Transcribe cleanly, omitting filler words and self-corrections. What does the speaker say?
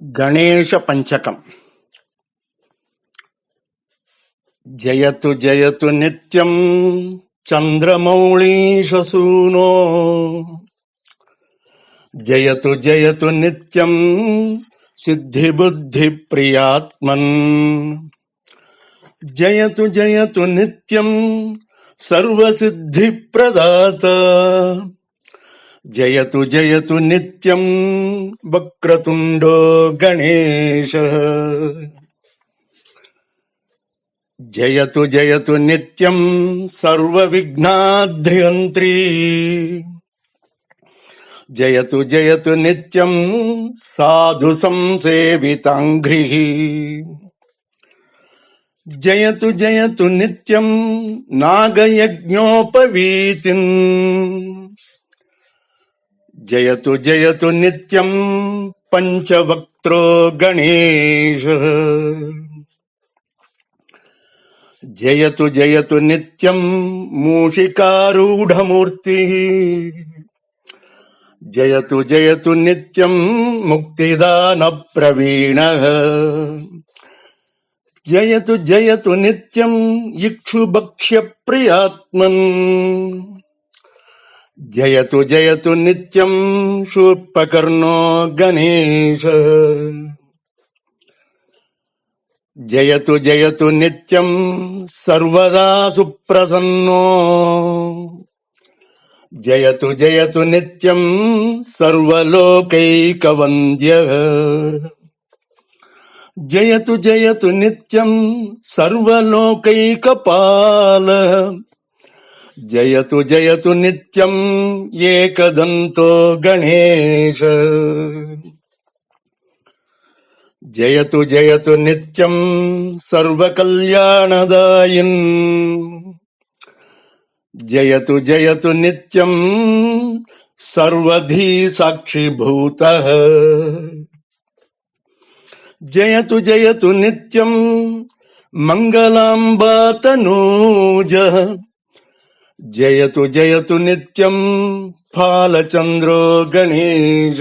గణేశ పంచకం. జయతు జయతు నిత్యం చంద్రమౌళీశసూనో, జయతు జయతు నిత్యం సిద్ధిబుద్ధి ప్రియాత్మన్, జయతు జయతు నిత్యం సర్వసిద్ధి ప్రదాత, జయతు జయతు నిత్యం వక్రతుండో గణేశ, జయతు జయతు నిత్యం సర్వవిఘ్నాద్రియంత్రీ, జయతు జయతు నిత్యం సాధు సంసేవితాంఘ్రి, జయతు జయతు నిత్యం నాగయజ్ఞోపవీతిన్, జయతు జయతు నిత్యం పంచవక్త్రో గణేశ, జయతు జయతు నిత్యం మూషికారూఢమూర్తి, జయతు జయతు నిత్యం ముక్తిదాన ప్రవీణ, జయతు జయతు నిత్యం ఇక్షుభక్ష్య ప్రియాత్మన్, జయతు జయతు నిత్యం శూర్పకర్ణో గణేశ, జయతు జయతు నిత్యం సర్వదా సుప్రసన్నో, జయతు జయతు నిత్యం సర్వలోకైకవంద్య, జయతు జయతు నిత్యం సర్వలోకైకపాల, జయతు జయతు నిత్యం ఏకదంతో గణేశ, జయతు జయతు నిత్యం సర్వకల్యాణదాయిన్, జయతు జయతు నిత్యం సర్వధీ సాక్షిభూత, జయతు జయతు నిత్యం మంగళాంబాతనూజ, జయతు జయతు నిత్యం ఫాలచంద్రో గణేశ.